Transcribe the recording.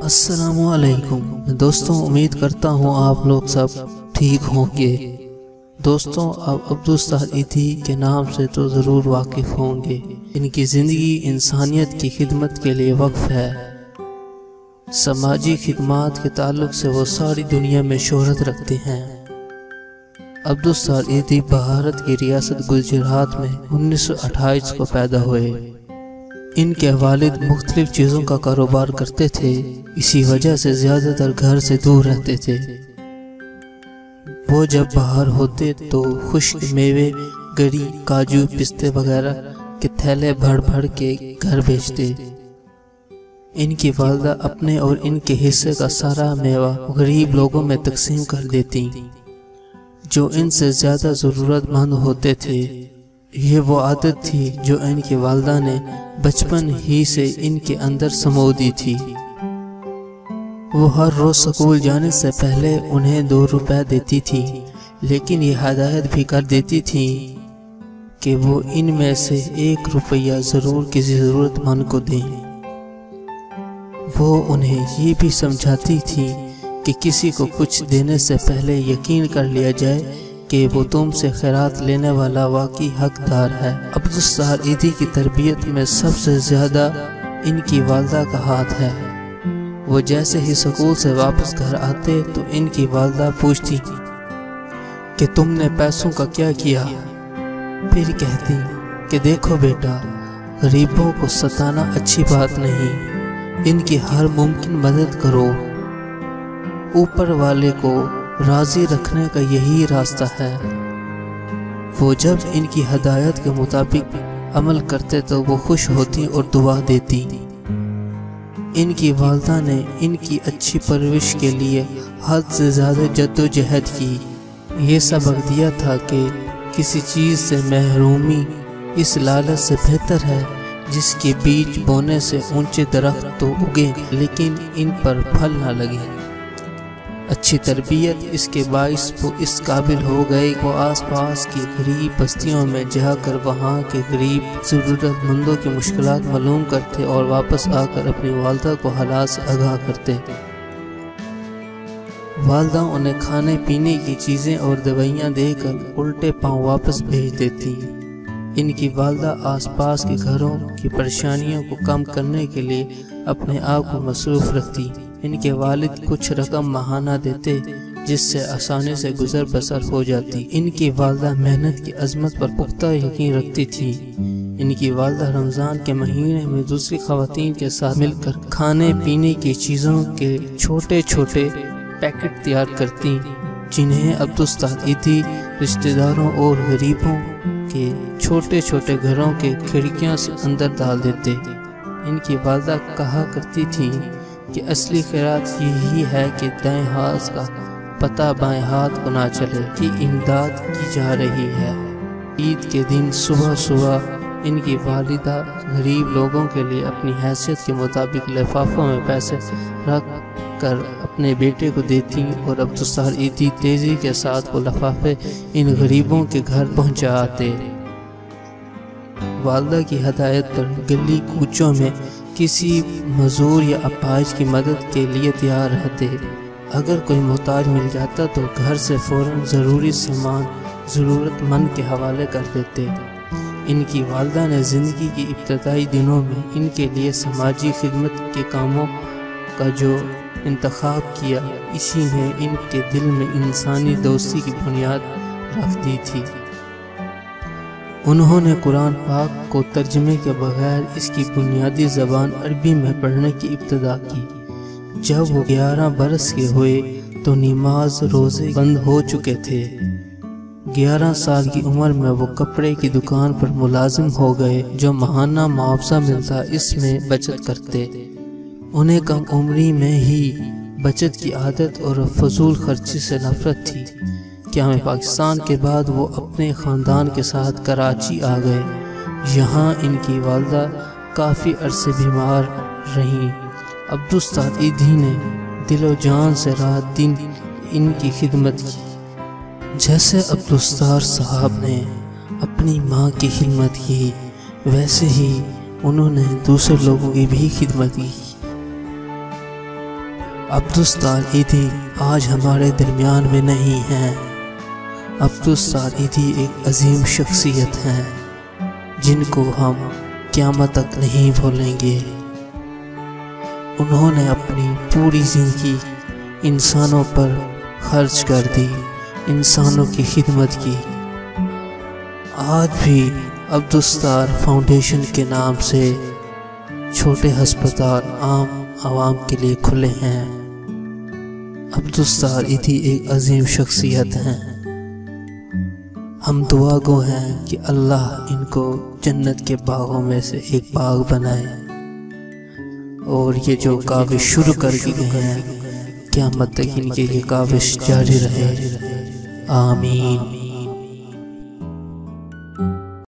السلام علیکم دوستوں، امید کرتا ہوں آپ لوگ سب ٹھیک ہوں گے۔ دوستوں، آپ عبدالستار ایدھی کے نام سے تو ضرور واقف ہوں گے۔ ان کی زندگی انسانیت کی خدمت کے لیے وقف ہے۔ سماجی خدمات کے تعلق سے وہ ساری دنیا میں شہرت رکھتے ہیں۔ عبدالستار ایدھی بھارت کی ریاست گجرات میں 1928 کو پیدا ہوئے۔ ان کے والد مختلف چیزوں کا کاروبار کرتے تھے، اسی وجہ سے زیادہ تر گھر سے دور رہتے تھے۔ وہ جب باہر ہوتے تو خشک میوے، گری، کاجو، پستے وغیرہ کے تھیلے بھر بھر کے گھر بھیجتے۔ ان کی والدہ اپنے اور ان کے حصے کا سارا میوہ غریب لوگوں میں تقسیم کر دیتی جو ان سے زیادہ ضرورت مند ہوتے تھے۔ یہ وہ عادت تھی جو ان کی والدہ نے بچپن ہی سے ان کے اندر سمو دی تھی۔ وہ ہر روز سکول جانے سے پہلے انہیں 2 روپے دیتی تھی، لیکن یہ ہدایت بھی کر دیتی تھی کہ وہ ان میں سے 1 روپیہ ضرور کسی ضرورت مند کو دیں۔ وہ انہیں یہ بھی سمجھاتی تھی کہ کسی کو کچھ دینے سے پہلے یقین کر لیا جائے کہ وہ تم سے خیرات لینے والا واقعی حقدار ہے۔ عبدالستار ایدھی کی تربیت میں سب سے زیادہ ان کی والدہ کا ہاتھ ہے۔ وہ جیسے ہی سکول سے واپس گھر آتے تو ان کی والدہ پوچھتی کہ تم نے پیسوں کا کیا کیا؟ پھر کہتی کہ دیکھو بیٹا، غریبوں کو ستانا اچھی بات نہیں، ان کی ہر ممکن مدد کرو، اوپر والے کو راضی رکھنے کا یہی راستہ ہے۔ وہ جب ان کی ہدایت کے مطابق عمل کرتے تو وہ خوش ہوتی اور دعا دیتی۔ ان کی والدہ نے ان کی اچھی پرورش کے لیے حد سے زیادہ جدوجہد کی۔ یہ سبق دیا تھا کہ کسی چیز سے محرومی اس لالچ سے بہتر ہے جس کے بیج بونے سے اونچے درخت تو اگیں لیکن ان پر پھل نہ لگے۔ اچھی تربیت اس کے باعث وہ اس قابل ہو گئے وہ آس پاس کی غریب بستیوں میں جا کر وہاں کے غریب ضرورت مندوں کی مشکلات معلوم کرتے اور واپس آ کر اپنی والدہ کو حالات سے آگاہ کرتے۔ والدہ انہیں کھانے پینے کی چیزیں اور دوائیاں دے کر الٹے پاؤں واپس بھیج دیتی۔ ان کی والدہ آس پاس کے گھروں کی پریشانیوں کو کم کرنے کے لیے اپنے آپ کو مصروف رکھتی۔ ان کے والد کچھ رقم ماہانہ دیتے جس سے آسانی سے گزر بسر ہو جاتی۔ ان کی والدہ محنت کی عظمت پر پختہ یقین رکھتی تھی۔ ان کی والدہ رمضان کے مہینے میں دوسری خواتین کے ساتھ مل کر کھانے پینے کی چیزوں کے چھوٹے چھوٹے پیکٹ تیار کرتی جنہیں عبدالستار ایدھی رشتہ داروں اور غریبوں کے چھوٹے چھوٹے گھروں کے کھڑکیاں سے اندر ڈال دیتے۔ ان کی والدہ کہا کرتی تھی کہ اصلی خیرات یہی ہے کہ دائیں ہاتھ کا پتہ بائیں ہاتھ کو نہ چلے، کہ امداد کی جا رہی ہے۔ عید کے دن صبح صبح ان کی والدہ غریب لوگوں کے لیے اپنی حیثیت کے مطابق لفافوں میں پیسے رکھ کر اپنے بیٹے کو دیتی اور عبدالستار ایدھی تیزی کے ساتھ وہ لفافے ان غریبوں کے گھر پہنچا آتے۔ والدہ کی ہدایت پر گلی کوچوں میں کسی مزدور یا اپاہج کی مدد کے لیے تیار رہتے۔ اگر کوئی محتاج مل جاتا تو گھر سے فوراً ضروری سامان ضرورت مند کے حوالے کر دیتے۔ ان کی والدہ نے زندگی کی ابتدائی دنوں میں ان کے لیے سماجی خدمت کے کاموں کا جو انتخاب کیا، اسی نے ان کے دل میں انسانی دوستی کی بنیاد رکھ دی تھی۔ انہوں نے قرآن پاک کو ترجمے کے بغیر اس کی بنیادی زبان عربی میں پڑھنے کی ابتدا کی۔ جب وہ 11 برس کے ہوئے تو نماز روزے بند ہو چکے تھے۔ 11 سال کی عمر میں وہ کپڑے کی دکان پر ملازم ہو گئے، جو ماہانہ معاوضہ ملتا اس میں بچت کرتے۔ انہیں کم عمری میں ہی بچت کی عادت اور فضول خرچی سے نفرت تھی۔ قیام پاکستان کے بعد وہ اپنے خاندان کے ساتھ کراچی آ گئے۔ یہاں ان کی والدہ کافی عرصے بیمار رہیں۔ عبدالستار ایدھی نے دل و جان سے رات دن ان کی خدمت کی۔ جیسے عبدالستار صاحب نے اپنی ماں کی خدمت کی، ویسے ہی انہوں نے دوسرے لوگوں کی بھی خدمت کی۔ عبدالستار ایدھی آج ہمارے درمیان میں نہیں ہیں۔ عبدالستار ایدھی ایک عظیم شخصیت ہیں جن کو ہم قیامت تک نہیں بھولیں گے۔ انہوں نے اپنی پوری زندگی انسانوں پر خرچ کر دی، انسانوں کی خدمت کی۔ آج بھی عبدالستار فاؤنڈیشن کے نام سے چھوٹے ہسپتال عام عوام کے لیے کھلے ہیں۔ عبدالستار ایدھی ایک عظیم شخصیت ہیں۔ ہم دعا گو ہیں کہ اللہ ان کو جنت کے باغوں میں سے ایک باغ بنائے، اور یہ جو کاوش شروع کر کے گئے ہیں قیامت تک ان کی یہ کاوش جاری رہے۔ آمین۔